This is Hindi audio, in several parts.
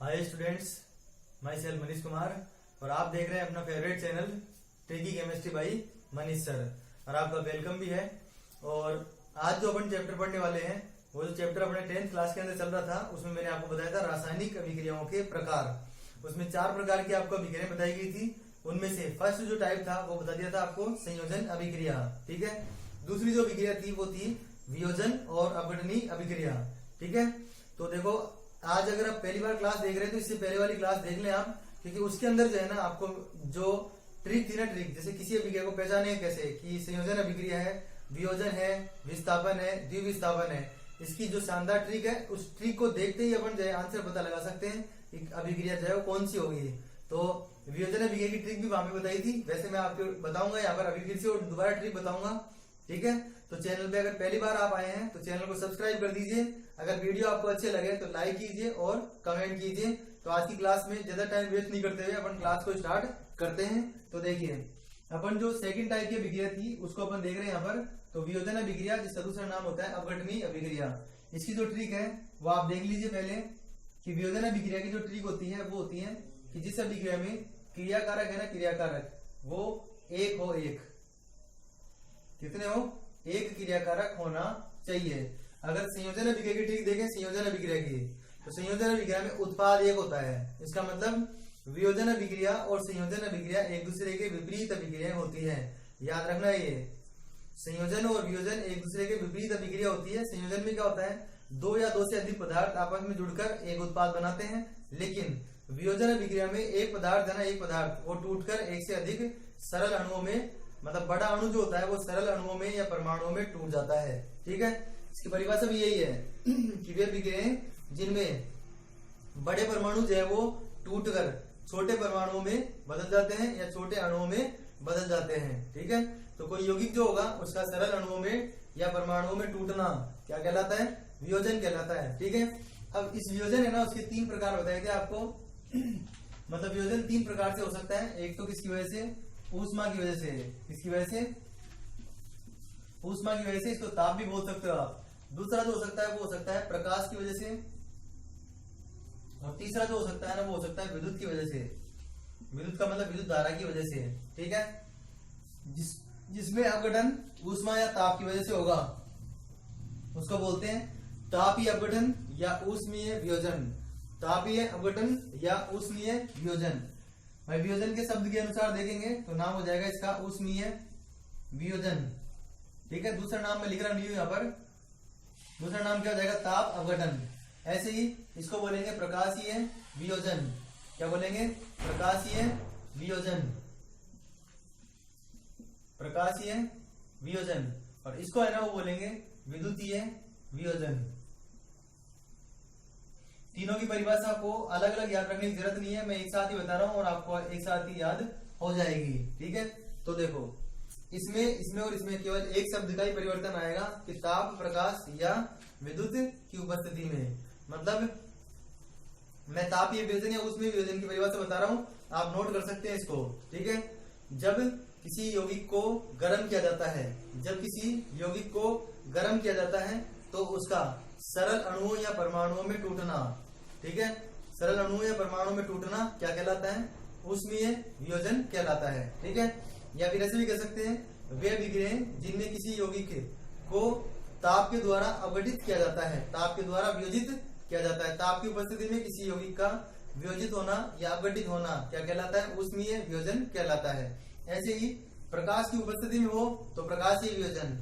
Hi students, my self Manish Kumar और आप देख रहे हैं अपना favourite channel tricky chemistry by Manish sir और आपका वेलकम भी है। और आज जो अपन चैप्टर पढ़ने वाले हैं वो जो चैप्टर अपने 10th क्लास के अंदर चल रहा था उसमें मैंने आपको बताया था रासायनिक अभिक्रियाओं के प्रकार। उसमें 4 प्रकार की आपको अभिक्रियाएं बताई गई थी। उनमें से फर्स्ट जो टाइप था वो बता दिया था आपको संयोजन अभिक्रिया, ठीक है। दूसरी जो अभिक्रिया थी वो थी वियोजन और अपघटनी अभिक्रिया, ठीक है। तो देखो, आज अगर आप पहली बार क्लास देख रहे हैं तो इससे पहले वाली क्लास देख लें आप, क्योंकि उसके अंदर जो है ना आपको जो ट्रिक थी ना, ट्रिक जैसे किसी अभिक्रिया को पहचाने कैसे कि संयोजन अभिक्रिया है, वियोजन है, विस्थापन है, द्विविस्थापन है, इसकी जो शानदार ट्रिक है उस ट्रिक को देखते ही अपन जो है आंसर पता लगा सकते हैं कि अभिक्रिया जो है वो कौन सी होगी। तो वियोजन अभिक्रिया की ट्रिक भी वहां पे बताई थी, वैसे मैं आपको बताऊंगा यहाँ पर अभी फिर से और दोबारा ट्रिक बताऊंगा, ठीक है। तो चैनल पे अगर पहली बार आप आए हैं तो चैनल को सब्सक्राइब कर दीजिए। अगर वीडियो आपको अच्छे लगे तो लाइक कीजिए और कमेंट कीजिए। तो आज की क्लास में ज्यादा टाइम वेस्ट नहीं करते हुए अपन क्लास को स्टार्ट करते हैं। तो देखिए, अपन जो सेकंड टाइप की अभिक्रिया थी उसको अपन देख रहे हैं यहाँ पर। तो वियोजन अभिक्रिया जिसका दूसरा नाम होता है अपघटनी अभिक्रिया। इसकी जो ट्रिक है वो आप देख लीजिए पहले कि वियोजन अभिक्रिया की जो ट्रिक होती है वो होती है कि जिस अभिक्रिया में क्रियाकारक है ना, क्रियाकारक वो एक हो, एक कितने हो, एक क्रियाकारक होना चाहिए। अगर संयोजन अभिक्रिया की ट्रिक देखें संयोजन अभिक्रिया की, तो संयोजन अभिक्रिया में उत्पाद एक होता है। इसका मतलब वियोजन अभिक्रिया और संयोजन अभिक्रिया एक दूसरे के विपरीत अभिक्रिया होती है। याद रखना, ये संयोजन और वियोजन एक दूसरे के विपरीत अभिक्रिया होती है। संयोजन में क्या होता है, 2 या 2 से अधिक पदार्थ आपस में जुड़कर एक उत्पाद बनाते हैं, लेकिन वियोजन अभिक्रिया में एक पदार्थ है ना, एक पदार्थ वो टूटकर एक से अधिक सरल अणुओं में, मतलब बड़ा अणु जो होता है वो सरल अणुओं में या परमाणुओं में टूट जाता है, ठीक है। इसकी परिभाषा भी यही है कि वे अभिक्रियाएं जिनमें बड़े परमाणु जो है वो टूटकर छोटे परमाणुओं में बदल जाते हैं या छोटे अणुओं में बदल जाते हैं, ठीक है। तो कोई यौगिक जो होगा उसका सरल अणुओं में या परमाणुओं में टूटना क्या कहलाता है, वियोजन कहलाता है, ठीक है। अब इस वियोजन है ना उसके 3 प्रकार बताए थे आपको मतलब वियोजन 3 प्रकार से हो सकता है। एक तो किसकी वजह से, ऊष्मा की वजह से, किसकी वजह से, ऊष्मा की वजह से, इसको ताप भी बोल सकते हो आप। दूसरा जो हो सकता है वो हो सकता है प्रकाश की वजह से, और तीसरा जो हो सकता है ना वो हो सकता है विद्युत की वजह से। विद्युत का मतलब विद्युत धारा की वजह से, ठीक है। जिसमें अपघटन ऊष्मा या ताप की वजह से होगा उसको बोलते हैं तापीय अपघटन या ऊष्मीय वियोजन। तापीय अपघटन या ऊष्मीय वियोजन। भाई वियोजन के शब्द के अनुसार देखेंगे तो नाम हो जाएगा इसका ऊष्मीय वियोजन, ठीक है। दूसरा नाम मैं लिख रहा हूं यहाँ पर, दूसरा नाम क्या हो जाएगा, ताप अपघटन। ऐसे ही इसको बोलेंगे प्रकाशीय वियोजन। क्या बोलेंगे, प्रकाशीय वियोजन, प्रकाशीय वियोजन। और इसको है ना वो बोलेंगे विद्युतीय वियोजन। तीनों की परिभाषा को अलग अलग याद रखने की जरूरत नहीं है, मैं एक साथ ही बता रहा हूं और आपको एक साथ ही याद हो जाएगी, ठीक है। तो देखो, इसमें और इसमें केवल एक शब्द का ही परिवर्तन आएगा कि ताप, प्रकाश या विद्युत की उपस्थिति में। मतलब मैं तापीय वियोजन या ऊष्मीय वियोजन की परिभाषा बता रहा हूं, आप नोट कर सकते हैं इसको, ठीक है। जब किसी यौगिक को गर्म किया जाता है, जब किसी यौगिक को गर्म किया जाता है तो उसका सरल अणुओं या परमाणुओं में टूटना, ठीक है, सरल अणुओं या परमाणुओं में टूटना क्या कहलाता है, ऊष्मीय वियोजन कहलाता है, ठीक है। या फिर ऐसे भी कह सकते हैं वे अभिक्रियाएं जिनमें किसी यौगिक को ताप के द्वारा अपघटित किया जाता है, ताप के द्वारा वियोजित किया जाता है। ताप की उपस्थिति में किसी यौगिक का वियोजित होना या अपघटित होना क्या कहलाता है, ऊष्मीय वियोजन कहलाता है। ऐसे ही प्रकाश की उपस्थिति में हो तो प्रकाशीय वियोजन,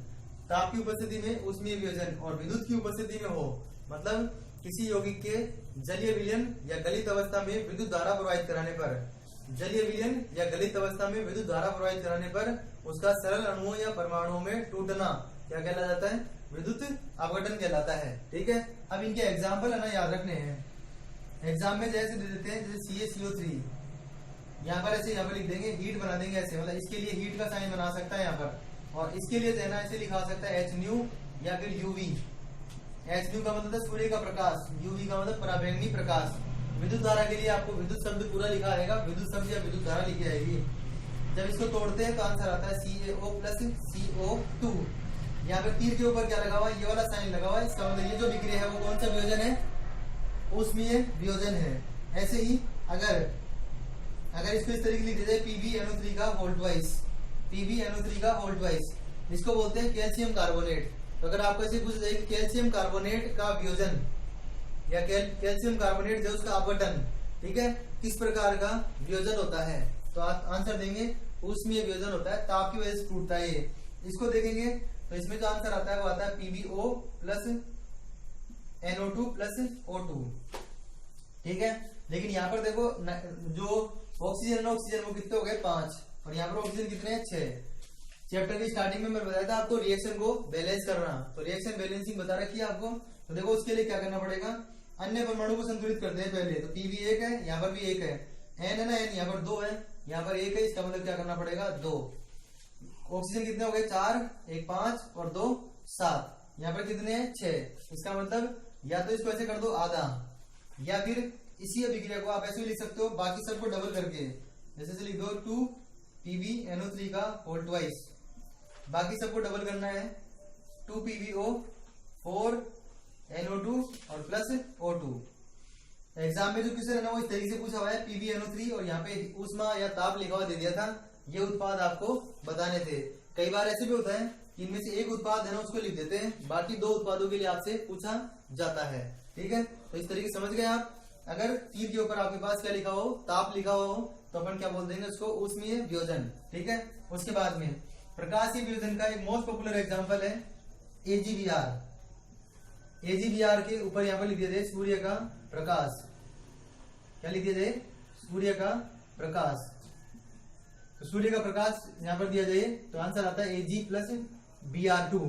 ताप की उपस्थिति में ऊष्मीय वियोजन, और विद्युत की उपस्थिति में हो मतलब किसी यौगिक के जलीय विलयन या गलित अवस्था में विद्युत धारा प्रवाहित कराने पर, जलीय विलयन या गलित अवस्था में विद्युत धारा प्रवाहित कराने पर उसका सरल अणुओं या परमाणुओं में टूटना क्या कहला जाता है, विद्युत अपघटन कहलाता है, ठीक है। अब इनके एग्जाम्पल है ना याद रखने हैं। एग्जाम में जैसे दे देते हैं जैसे CaCO3, यहाँ पर ऐसे यहाँ पर लिख देंगे, हीट बना देंगे ऐसे, मतलब इसके लिए हीट का साइन बना सकता है यहाँ पर, और इसके लिए देना ऐसे लिखा सकता है HNu या फिर UV। HNu का मतलब सूर्य का प्रकाश, UV का मतलब पराबैंगनी प्रकाश। विद्युत धारा के लिए आपको विद्युत शब्द पूरा लिखा रहेगा, विद्युत शब्द या विद्युत धारा लिखी जाएगी। जब इसको तोड़ते हैं तो आंसर आता है CaO प्लस CO2। यहाँ पे तीर के ऊपर क्या लगा हुआ है, ये वाला साइन लगा हुआ है, इसका मतलब ये जो अभिक्रिया है वो कौन सा वियोजन है, ऊष्मीय वियोजन है। ऐसे ही अगर इसको इस तरीके लिख देते PbNO3 का होल ट्वाइस, PbNO3 का होल ट्वाइस, इसको बोलते हैं कैल्शियम कार्बोनेट। तो अगर आपको ऐसे पूछ जाए कि कैल्शियम कार्बोनेट का वियोजन या कैल्शियम कार्बोनेट जो उसका अपघटन, ठीक है, किस प्रकार का वियोजन होता है, तो आप आंसर देंगे ऊष्मीय वियोजन होता है, ताप की वजह से टूटता है ये। इसको देखेंगे तो इसमें जो आंसर आता है वो आता है PbO plus NO2 plus O2, ठीक है। लेकिन यहाँ पर देखो जो ऑक्सीजन वो कितने हो गए 5, और यहाँ पर ऑक्सीजन कितने हैं 6। चैप्टर की स्टार्टिंग में मैं बताया था आपको रिएक्शन को बैलेंस करना, तो रिएक्शन बैलेंसिंग बता रखी है आपको। तो देखो उसके लिए क्या करना पड़ेगा, अन्य परमाणु को संतुलित करते हैं पहले। तो Pb 1 है, यहाँ पर भी 1 है, N है ना, N यहाँ पर 2 है, यहाँ पर 1 है, इसका मतलब क्या करना पड़ेगा 2। ऑक्सीजन कितने हो गए 4, 1 5 और 2 7, यहाँ पर कितने हैं 6। इसका मतलब या तो इसको ऐसे कर दो आधा, या फिर इसी अभिक्रिया को आप ऐसे भी लिख सकते हो बाकी सबको डबल करके, जैसे से लिख दो 2 PbNO3 का होल ट्वाइस, बाकी सबको डबल करना है 2 PbO 4 NO2 और प्लस O2। एग्जाम में जो क्वेश्चन है ना वो इस तरीके से पूछा हुआ है PbNO3 और यहाँ पे ऊष्मा या ताप लिखा हुआ दे दिया था, ये उत्पाद आपको बताने थे। कई बार ऐसे भी होता है कि इनमें से एक उत्पाद है ना उसको लिख देते हैं, बाकी 2 उत्पादों के लिए आपसे पूछा जाता है, ठीक है। तो इस तरीके समझ गए आप। अगर तीर के ऊपर आपके पास क्या लिखा हो, ताप लिखा हुआ हो, तो अपन क्या बोल देंगे उसको ऊष्मीय वियोजन, ठीक है। उसके बाद में प्रकाशीय वियोजन का एक मोस्ट पॉपुलर एग्जांपल है AgBr। AgBr के ऊपर यहाँ पर लिख दिया जाए सूर्य का प्रकाश, क्या लिख दिया जाए सूर्य का प्रकाश। तो सूर्य का प्रकाश यहाँ पर दिया जाए तो आंसर आता है Ag प्लस Br2,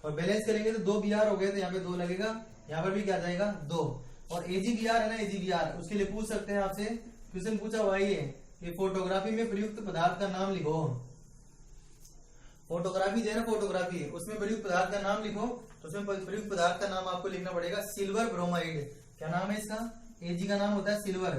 और बैलेंस करेंगे तो 2 Br हो गए, तो यहाँ पे 2 लगेगा, यहाँ पर भी क्या जाएगा 2। और AgBr है ना, AgBr उसके लिए पूछ सकते हैं आपसे, क्वेश्चन पूछा हुआ है ये फोटोग्राफी में प्रयुक्त पदार्थ का नाम लिखो। फोटोग्राफी जो है ना, फोटोग्राफी उसमें प्रयुक्त पदार्थ का नाम लिखो, तो उसमें प्रयुक्त पदार्थ का नाम आपको लिखना पड़ेगा सिल्वर ब्रोमाइड। क्या नाम है इसका, Ag का नाम होता है सिल्वर,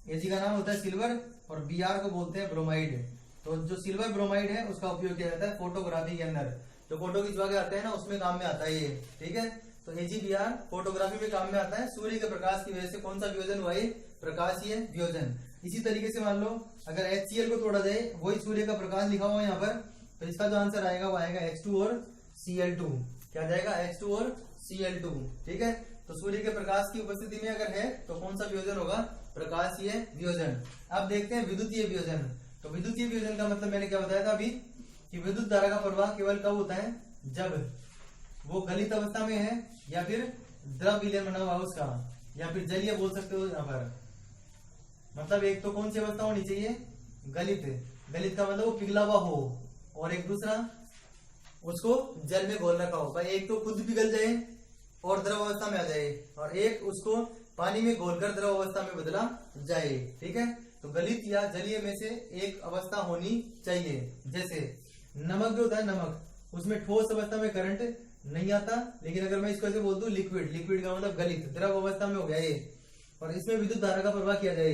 Ag का नाम होता है सिल्वर, और Br को बोलते हैं ब्रोमाइड। तो जो सिल्वर ब्रोमाइड है उसका उपयोग किया जाता है फोटोग्राफी के अंदर, जो फोटो खिंचवा के आते हैं ना उसमें काम में आता है ये, ठीक है। तो AgBr फोटोग्राफी में काम में आता है। सूर्य के प्रकाश की वजह से कौन सा वियोजन हुआ, प्रकाशीय वियोजन। इसी तरीके से मान लो अगर HCl को तोड़ा जाए, वही सूर्य का प्रकाश लिखा हुआ है यहाँ पर, तो इसका जो आंसर आएगा वो आएगा H2 और Cl2। क्या जाएगा H2 और Cl2, ठीक है। तो सूर्य के प्रकाश की उपस्थिति में अगर है तो कौन सा वियोजन होगा, प्रकाशीय वियोजन। अब देखते हैं विद्युतीय वियोजन। तो विद्युतीय वियोजन का मतलब मैंने क्या बताया था अभी, कि विद्युत धारा का प्रवाह केवल कब होता है, जब वो गलित अवस्था में है, या फिर द्रव विलयन बना हुआ उसका, या फिर जलीय बोल सकते हो यहाँ पर। मतलब एक तो कौन सी अवस्था होनी चाहिए, गलित। गलित का मतलब वो पिघला हुआ हो, और एक दूसरा उसको जल में घोल रखा हो। भाई एक तो खुद पिघल जाए और द्रव अवस्था में आ जाए, और एक उसको पानी में घोलकर द्रव अवस्था में बदला जाए, ठीक है। तो गलित या जलीय में से एक अवस्था होनी चाहिए। जैसे नमक जो होता है, नमक उसमें ठोस अवस्था में करंट नहीं आता, लेकिन अगर मैं इसको ऐसे बोल दूं लिक्विड, लिक्विड का मतलब गलित, द्रव अवस्था में हो गया ये, और इसमें विद्युत धारा का प्रवाह किया जाए,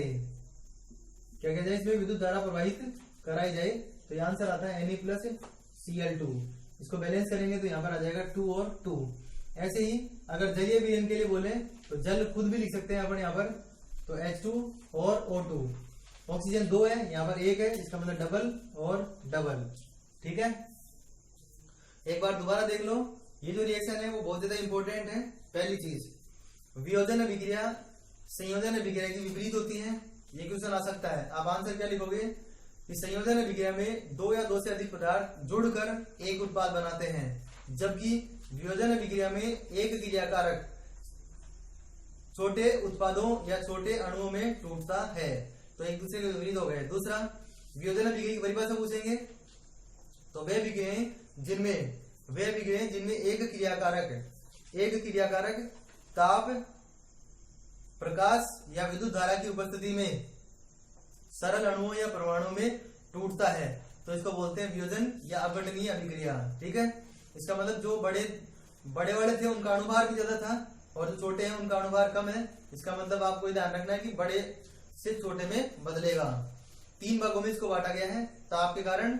क्या किया जाए, इसमें विद्युत धारा प्रवाहित कराई जाए, तो ये आंसर आता है Na प्लस Cl2। इसको बैलेंस करेंगे तो यहाँ पर आ जाएगा 2 और 2। ऐसे ही अगर जलीय विलयन के लिए बोले तो जल खुद भी लिख सकते हैं अपन यहाँ पर, तो H2 और O2। ऑक्सीजन 2 है, यहाँ पर 1 है, इसका मतलब डबल और डबल, ठीक है। एक बार दोबारा देख लो, ये जो रिएक्शन है वो बहुत ज्यादा इंपॉर्टेंट है। पहली चीज, वियोजन अभिक्रिया संयोजन अभिक्रिया की विपरीत होती है, ये क्वेश्चन आ सकता है। आप आंसर क्या लिखोगे कि संयोजन अभिक्रिया में 2 या 2 से अधिक पदार्थ जुड़कर एक उत्पाद बनाते हैं, जबकि वियोजन अभिक्रिया में एक क्रियाकारक छोटे उत्पादों या छोटे अणुओं में टूटता है। तो एक दूसरे के विपरीत हो गए। दूसरा, वियोजन अभिक्रिया की परिभाषा पूछेंगे तो वे अभिक्रियाएं जिनमें एक क्रियाकारक ताप, प्रकाश या विद्युत धारा की उपस्थिति में सरल अणुओं या परमाणुओं में टूटता है, तो इसको बोलते हैं वियोजन या अपघटनीय अभिक्रिया, ठीक है। इसका मतलब जो बड़े वाले थे उनका अणुभार भी ज्यादा था, और जो छोटे हैं उनका अणुभार कम है। इसका मतलब आपको ध्यान रखना है कि बड़े से छोटे में बदलेगा। 3 भागों में इसको बांटा गया है, ताप के कारण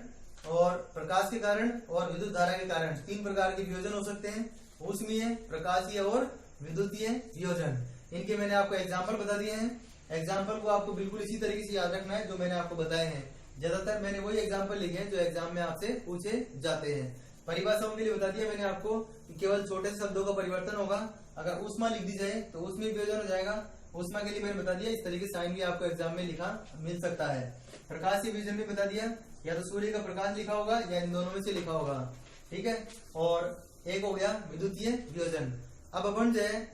और प्रकाश के कारण और विद्युत धारा के कारण। 3 प्रकार के वियोजन हो सकते हैं, ऊष्मीय, प्रकाशीय और विद्युतीय वियोजन। इनके मैंने आपको एग्जाम्पल बता दिए हैं। एग्जाम्पल को आपको बिल्कुल इसी तरीके से याद रखना है जो मैंने आपको बताए हैं। ज्यादातर मैंने वही एग्जाम्पल लिखे हैं जो एग्जाम में आपसे पूछे जाते हैं। परिभाषाओं के लिए बता दिया मैंने आपको कि केवल छोटे से शब्दों का परिवर्तन होगा। अगर ऊष्मा लिख दी जाए तो उसमें वियोजन हो जाएगा। ऊष्मा के लिए मैंने बता दिया इस तरीके साइन भी आपको एग्जाम में लिखा मिल सकता है। प्रकाश के वियोजन भी बता दिया, या तो सूर्य का प्रकाश लिखा होगा या इन दोनों में से लिखा होगा, ठीक है। और एक हो गया विद्युतीय वियोजन। अब अपन जो है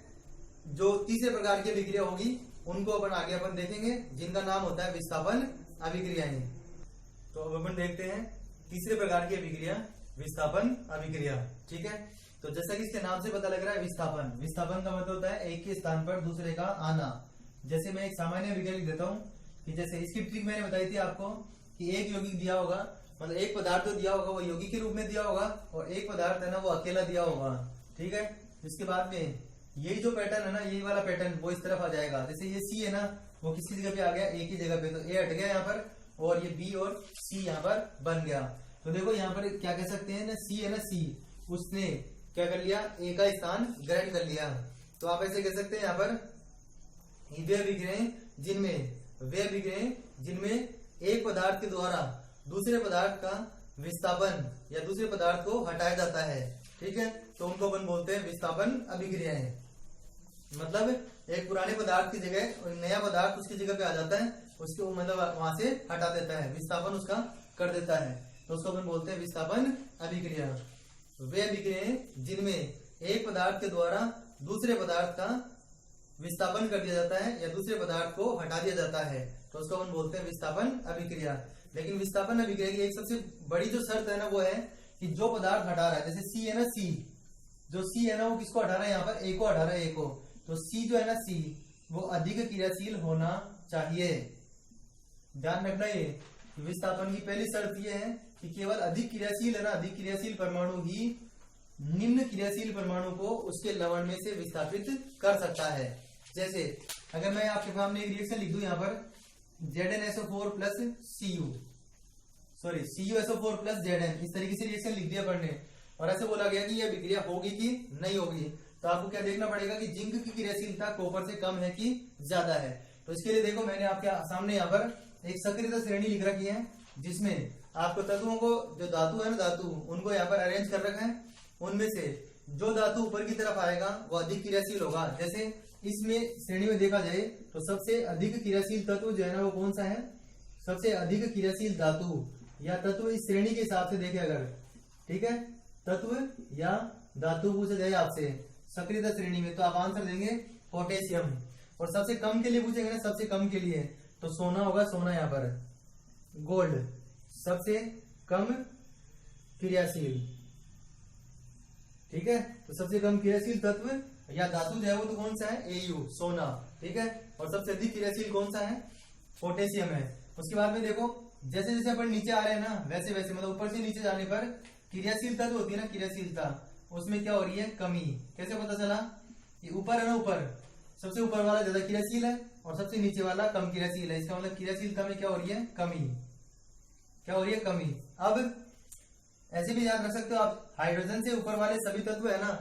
जो तीसरे प्रकार की अभिक्रिया होगी उनको अपन आगे अपन देखेंगे, जिनका नाम होता है विस्थापन अभिक्रियाएं। तो अब अपन देखते हैं तीसरे प्रकार की अभिक्रिया विस्थापन अभिक्रिया, ठीक है। तो जैसा कि इसके नाम से पता लग रहा है विस्थापन, विस्थापन का मतलब होता है एक के स्थान पर दूसरे का आना। जैसे मैं एक सामान्य अभिक्रिया लिख देता हूँ कि जैसे इसकी ट्रिक मैंने बताई थी आपको कि एक यौगिक दिया होगा, मतलब एक पदार्थ जो दिया होगा वो यौगिक के रूप में दिया होगा और एक पदार्थ है ना वो अकेला दिया होगा, ठीक है। इसके बाद में यही जो पैटर्न है ना, यही वाला पैटर्न वो इस तरफ आ जाएगा। जैसे ये सी है ना वो किसी जगह पे आ गया, एक ही जगह पे, तो ए हट गया यहाँ पर और ये बी और सी यहाँ पर बन गया। तो देखो यहाँ पर क्या कह सकते हैं ना, सी है ना, सी उसने क्या कर लिया, ए का स्थान ग्रहण कर लिया। तो आप ऐसे कह सकते हैं यहाँ पर वे अभिक्रियाएं जिनमें एक पदार्थ के द्वारा दूसरे पदार्थ का विस्थापन या दूसरे पदार्थ को हटाया जाता है, ठीक है। तो उनको अपन बोलते हैं विस्थापन अभिक्रियाएं। मतलब एक पुराने पदार्थ की जगह नया पदार्थ उसकी जगह पे आ जाता है, उसको मतलब वहां से हटा देता है, विस्थापन उसका कर देता है, तो उसको अपन बोलते हैं विस्थापन अभिक्रिया। वे अभिक्रियाएं जिनमें एक पदार्थ के द्वारा दूसरे पदार्थ का विस्थापन कर दिया जाता है या दूसरे पदार्थ को हटा दिया जाता है, तो उसको अपन बोलते हैं विस्थापन अभिक्रिया। लेकिन विस्थापन अभिक्रिया की एक सबसे बड़ी जो शर्त है ना वो है कि जो पदार्थ हटा रहा है, जैसे सी है ना, सी जो सी है ना वो किसको हटा रहा है, यहाँ पर ए को हटा रहा है, ए को। तो सी जो है ना, सी वो अधिक क्रियाशील होना चाहिए। ध्यान रखना ये विस्थापन की पहली शर्त ये है कि केवल अधिक क्रियाशील है ना, अधिक क्रियाशील परमाणु ही निम्न क्रियाशील परमाणु को उसके लवण में से विस्थापित कर सकता है। जैसे अगर मैं आपके सामने एक रिएक्शन लिख दूं यहाँ पर ZnSO4 plus CuSO4 plus Zn, इस तरीके से रिएक्शन लिख दिया पढ़ने और ऐसे बोला गया कि यह अभिक्रिया होगी कि नहीं होगी, तो आपको क्या देखना पड़ेगा कि जिंक की क्रियाशीलता कॉपर से कम है कि ज्यादा है। तो इसके लिए देखो मैंने आपके सामने यहाँ पर एक सक्रियता श्रेणी लिख रखी है, जिसमें आपको तत्वों को जो धातु है ना, धातु उनको यहाँ पर अरेंज कर रखा है। उनमें से जो धातु ऊपर की तरफ आएगा वो अधिक क्रियाशील होगा। जैसे इसमें श्रेणी में देखा जाए तो सबसे अधिक क्रियाशील तत्व जो है ना वो कौन सा है, सबसे अधिक क्रियाशील धातु या तत्व इस श्रेणी के हिसाब से देखे अगर, ठीक है, तत्व या धातु पूछा जाए आपसे सक्रियता श्रेणी में, तो आप आंसर देंगे पोटेशियम। और सबसे कम के लिए पूछेंगे ना, सबसे कम के लिए तो सोना होगा, सोना यहाँ पर, गोल्ड सबसे कम क्रियाशील, ठीक है। तो सबसे कम क्रियाशील तत्व या धातु जो है वो तो कौन सा है, Au, सोना, ठीक है। और सबसे अधिक क्रियाशील कौन सा है, पोटेशियम है। उसके बाद में देखो जैसे जैसे अपन नीचे आ रहे हैं ना वैसे वैसे, मतलब ऊपर से नीचे जाने पर क्रियाशीलता जो होती है ना, क्रियाशीलता उसमें क्या हो रही है, कमी। कैसे पता चला कि ऊपर है ना, ऊपर सबसे ऊपर वाला ज्यादा क्रियाशील है और सबसे नीचे वाला कम क्रियाशील है, इसका मतलब क्रियाशीलता में क्या हो रही है, कमी। क्या हो रही है, कमी। अब ऐसे भी याद रख सकते हो आप, हाइड्रोजन से ऊपर वाले सभी तत्व है ना,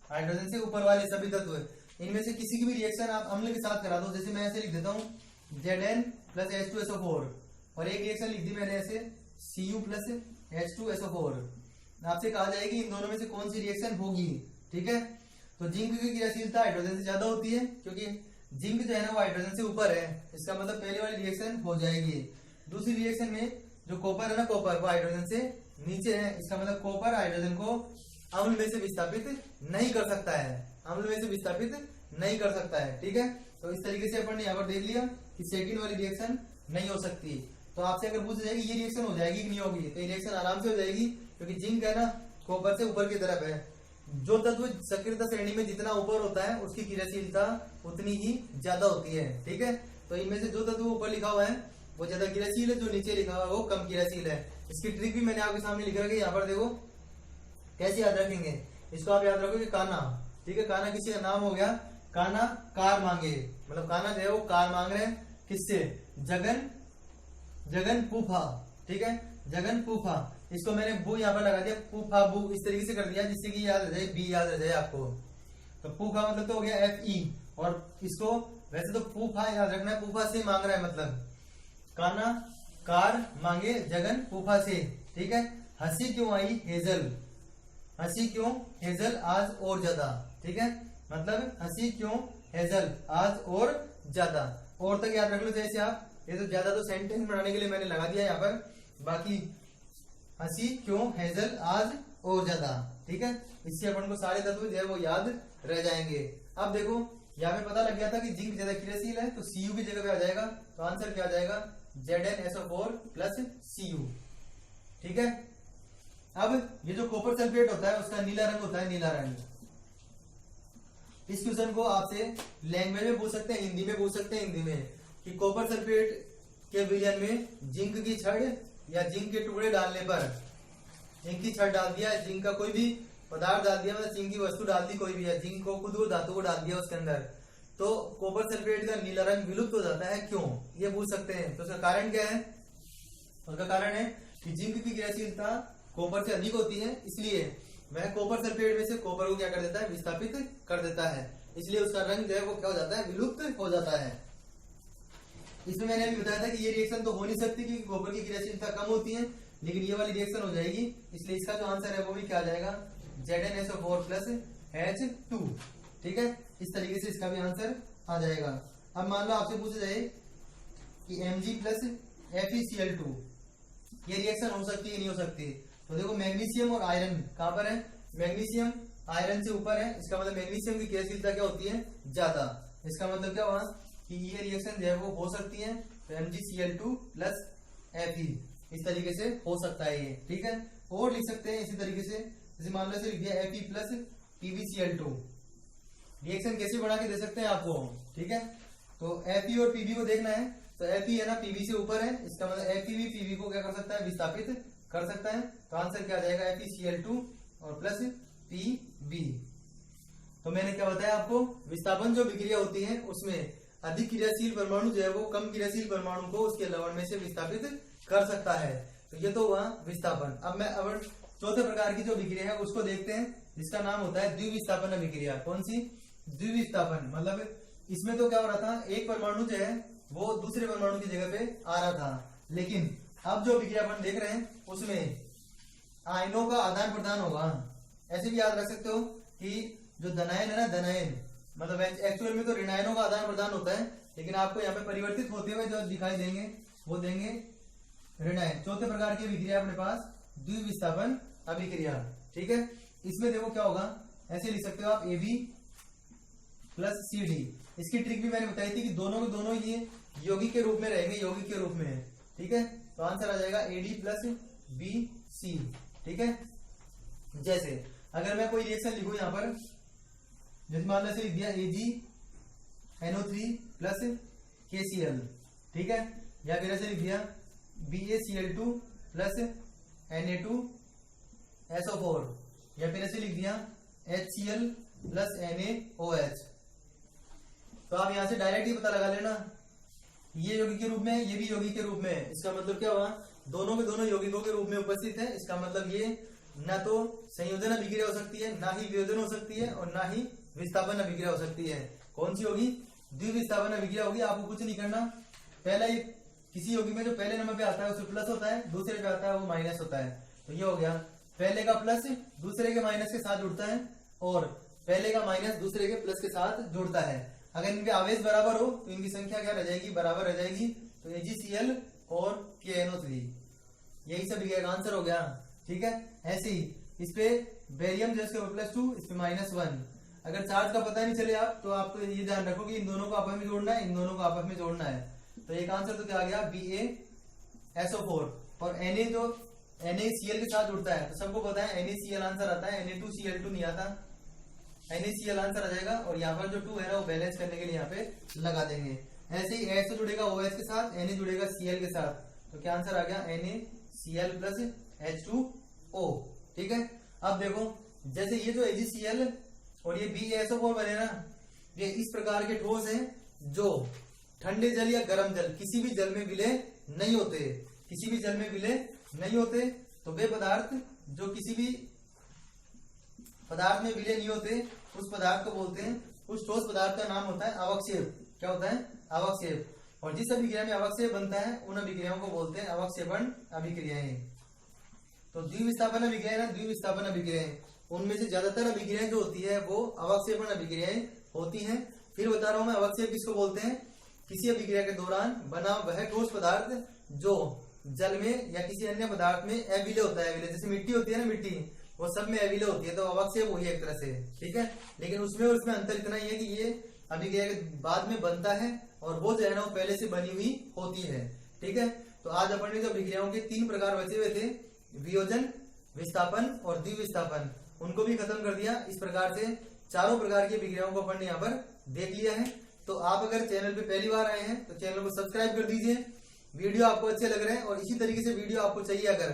हाइड्रोजन से ऊपर वाले सभी तत्व, इनमें से किसी की भी रिएक्शन आप अम्ल के साथ करा दो। जैसे मैं ऐसे लिख देता हूँ Zn प्लस H2SO4 और एक रिएक्शन लिख दी मैंने ऐसे Cu प्लस H2SO4। आपसे कहा जाएगी इन दोनों में से कौन सी रिएक्शन होगी, ठीक है। तो जिंक की क्रियाशीलता हाइड्रोजन से ज्यादा होती है, क्योंकि जिंक जो है ना वो हाइड्रोजन से ऊपर है, इसका मतलब पहले वाली रिएक्शन हो जाएगी। दूसरी रिएक्शन में जो कॉपर है ना, कॉपर वो हाइड्रोजन से नीचे है, इसका मतलब कॉपर हाइड्रोजन को अम्ल में से विस्थापित नहीं कर सकता है, अम्ल में से विस्थापित नहीं कर सकता है, ठीक है। तो इस तरीके से अपन ने यहाँ पर देख लिया कि सेकंड वाली रिएक्शन नहीं हो सकती। तो आपसे अगर पूछ जाएगी ये रिएक्शन हो जाएगी कि नहीं होगी, तो ये रिएक्शन आराम से हो जाएगी, क्योंकि जिंक है ना कॉपर से ऊपर की तरफ है। जो तत्व सक्रियता श्रेणी में जितना ऊपर होता है उसकी क्रियाशीलता उतनी ही ज्यादा होती है, ठीक है। तो इनमें से जो तत्व ऊपर लिखा हुआ है वो ज्यादा क्रियाशील है, जो नीचे लिखा हुआ है वो कम क्रियाशील है। इसकी ट्रिक भी मैंने आपके सामने लिख रखी है, यहाँ पर देखो कैसे याद रखेंगे इसको। आप याद रखोगे काना, ठीक है, काना किसी का नाम हो गया, काना कार मांगे, मतलब काना जो है वो कार मांग रहे हैं किससे, जगन पूफा, ठीक है, जगन पूफा। इसको मैंने बू यहाँ पर लगा दिया, पूफा बू इस तरीके से कर दिया जिससे कि याद आ जाए, बी याद आ जाए आपको। तो पूफा मतलब तो हो गया Fe और इसको वैसे तो फूफा याद रखना है, फूफा से मांग रहा है, मतलब काना कार मांगे जगन फूफा से, ठीक है। हंसी क्यों आई हेजल, हंसी क्यों हेजल आज और ज्यादा, ठीक है, मतलब हंसी क्यों हेजल आज और ज्यादा। और तक याद रख लो जैसे आप, ये तो ज्यादा तो सेंटेंस बनाने के लिए मैंने लगा दिया यहाँ पर, बाकी हंसी क्यों हेजल आज और ज्यादा, ठीक है। इससे अपन को सारे तत्व जो है वो याद रह जाएंगे। अब देखो यहाँ पे पता लग गया था कि जिंक ज्यादा क्रियाशील है, तो Cu की जगह पे आ जाएगा, तो आंसर क्या आ जाएगा ZnSO4 प्लस Cu, ठीक है। अब ये जो कॉपर सल्फेट होता है उसका नीला रंग होता है, नीला रंग। इस क्वेश्चन को आपसे लैंग्वेज में पूछ सकते हैं, हिंदी में पूछ सकते हैं, हिंदी में कि कॉपर सल्फेट के विलयन में जिंक की छड़ या जिंक के टुकड़े डालने पर, जिंक की छड़ डाल दिया, जिंक का कोई भी पदार्थ डाल दिया, मतलब जिंक की वस्तु डाल दी कोई भी है, जिंक को खुद को धातु को डाल दिया उसके अंदर, तो कॉपर सल्फेट का नीला रंग विलुप्त हो जाता है, क्यों, ये पूछ सकते हैं। तो उसका कारण क्या है, उसका कारण है कि जिंक की क्रियाशीलता कॉपर से अधिक होती है, इसलिए वह कॉपर सल्फेट में से कॉपर को क्या कर देता है, विस्थापित कर देता है, इसलिए उसका रंग जो है वो क्या हो जाता है, विलुप्त हो जाता है। इसमें मैंने अभी बताया था कि ये रिएक्शन तो हो नहीं सकती क्योंकि कॉपर की क्रियाशीलता कम होती है, लेकिन ये वाली रिएक्शन हो जाएगी, इसलिए इसका जो आंसर है वो भी क्या आ जाएगा ZnSO4 प्लस H2, ठीक है। इस तरीके से इसका भी आंसर आ जाएगा। अब मान लो आपसे पूछा जाए कि Mg प्लस FeCl2 ये रिएक्शन हो सकती है नहीं हो सकती, तो देखो मैग्नीशियम और आयरन कहां पर है, मैग्नीशियम आयरन से ऊपर है, इसका मतलब मैग्नीशियम की क्रियाशीलता क्या होती है, ज्यादा। इसका मतलब क्या हुआ कि ये रिएक्शन जो है वो हो सकती है, तो MgCl2 प्लस Fe इस तरीके से हो सकता है ये, ठीक है। और लिख सकते हैं इसी तरीके से, जैसे मान लो लिख दिया Fe प्लस PbCl2, रिएक्शन कैसे बना के दे सकते हैं आपको, ठीक है। तो Fe और Pb को देखना है, तो Fe है ना Pb से ऊपर है, इसका मतलब Fe भी Pb को क्या कर सकता है, विस्थापित कर सकता है, तो आंसर क्या आ जाएगा FeCl2 और प्लस Pb। तो मैंने क्या बताया आपको, विस्थापन जो विक्रिया होती है उसमें अधिक क्रियाशील परमाणु जो है वो कम क्रियाशील परमाणु को उसके लवण में से विस्थापित कर सकता है, तो ये तो हुआ विस्थापन। अब मैं अब चौथे प्रकार की जो विक्रिया है उसको देखते हैं, जिसका नाम होता है द्विविस्थापन अभिक्रिया। कौन सी, द्विविस्थापन, मतलब इसमें तो क्या हो रहा था, एक परमाणु जो है वो दूसरे परमाणु की जगह पे आ रहा था, लेकिन अब जो विक्रिया अपन देख रहे हैं उसमें आयनों का आदान प्रदान होगा। ऐसे भी याद रख सकते हो कि जो धनायन है ना, धनायन मतलब एक्चुअल में तो ऋणायनों का आदान प्रदान होता है, लेकिन आपको यहाँ पे परिवर्तित होते हुए जो दिखाई देंगे वो देंगे ऋणायन। चौथे प्रकार की अभिक्रिया अपने पास द्विविस्थापन अभिक्रिया, ठीक है। इसमें देखो क्या होगा, ऐसे लिख सकते हो आप AB प्लस CD। इसकी ट्रिक भी मैंने बताई थी कि दोनों के दोनों ये यौगिक के रूप में रहेंगे, यौगिक के रूप में, ठीक है। तो आंसर आ जाएगा AD प्लस BC, ठीक है। जैसे अगर मैं कोई रिएक्शन लिखूं यहाँ पर, जैसे मान लो लिख दिया AgNO3 प्लस KCl, ठीक है, या फिर ऐसे लिख दिया BaCl2 प्लस Na2SO4, या फिर ऐसे लिख दिया HCl प्लस NaOH। तो आप यहां से डायरेक्ट ही पता लगा लेना, ये यौगिक के रूप में, ये भी यौगिक के रूप में, इसका मतलब क्या हुआ, दोनों के दोनों यौगिकों के रूप में उपस्थित है। इसका मतलब ये ना तो संयोजन अभिक्रिया हो सकती है, ना ही वियोजन हो सकती है, और ना ही विस्थापन अभिक्रिया हो सकती है। कौन सी होगी, द्विविस्थापन अभिक्रिया होगी। आपको कुछ नहीं करना, पहला ये किसी यौगिक में जो पहले नंबर पे आता है उसमें प्लस होता है, दूसरे पे आता है वो माइनस होता है, तो ये हो गया, पहले का प्लस दूसरे के माइनस के साथ जुड़ता है, और पहले का माइनस दूसरे के प्लस के साथ जुड़ता है। अगर इनके आवेश बराबर हो तो इनकी संख्या क्या रह जाएगी, बराबर रह जाएगी, तो AgCl और KNO3, यही सब का आंसर हो गया, ठीक है। ऐसे ही इस पे बेरियम जो इसके +2, इस पे -1। अगर चार्ज का पता नहीं चले आप, तो आपको ये ध्यान रखो कि इन दोनों को आपस में जोड़ना है, इन दोनों को आपस में जोड़ना है, तो एक आंसर तो क्या आ गया BaSO4। और Na जो NaCl के साथ जुड़ता है, तो सबको पता है NaCl आंसर आता है, Na2Cl2 नहीं आता, NaCl आंसर आ जाएगा, और यहाँ पर जो 2 है ना वो बैलेंस करने के लिए यहाँ पे लगा देंगे। ऐसे ही S जुड़ेगा OH के साथ, Na जुड़ेगा Cl के साथ, तो क्या आंसर आ गया NaCl प्लस H2O, ठीक है। अब देखो जैसे ये जो AgCl और ये BaSO4 बने ना, ये इस प्रकार के ठोस हैं जो ठंडे जल या गर्म जल किसी भी जल में विलय नहीं होते, किसी भी जल में विलय नहीं होते। तो वे पदार्थ जो किसी भी पदार्थ में विलय नहीं होते, उस पदार्थ को बोलते हैं उस ठोस पदार्थ का नाम होता है अवक्षेप। क्या होता है? अवक्षेप। और जिस अभिक्रिया में अवक्षेप बनता है उन अभिक्रियाओं को बोलते हैं अवक्षेपण अभिक्रियाएं। तो द्विविस्थापन अभिक्रिया ना, द्विविस्थापन अभिक्रियाएं, उनमें से ज्यादातर अभिक्रियाएं जो होती है वो अवक्षेपण अभिक्रियाएं होती हैं। फिर बता रहा हूं मैं, अवक्षेप किसको बोलते हैं? किसी अभिक्रिया के दौरान बना वह ठोस पदार्थ जो जल में या किसी अन्य पदार्थ में अविलय होता है। अविलय जैसे मिट्टी होती है ना, मिट्टी वो सब में अविलय होती है, तो अवक्षेप वही एक तरह से, ठीक है। लेकिन उसमें और उसमें अंतर इतना ही है कि ये अभिक्रिया के बाद में बनता है और वो जो है ना वो पहले से बनी हुई होती है, ठीक है। तो आज अपन ने जो अभिक्रियाओं के 3 प्रकार बचे हुए थे, वियोजन, विस्थापन और द्विविस्थापन, उनको भी खत्म कर दिया। इस प्रकार से चारों प्रकार की अभिक्रियाओं को अपन ने यहाँ पर देख लिया है। तो आप अगर चैनल पे पहली बार आए हैं तो चैनल को सब्सक्राइब कर दीजिए। वीडियो आपको अच्छे लग रहे हैं और इसी तरीके से वीडियो आपको चाहिए अगर,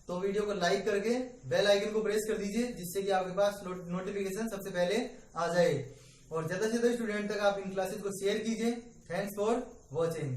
तो वीडियो को लाइक करके बेल आइकन को प्रेस कर दीजिए, जिससे कि आपके पास नोटिफिकेशन सबसे पहले आ जाए। और ज्यादा से ज्यादा स्टूडेंट तक आप इन क्लासेस को शेयर कीजिए। Thanks for watching.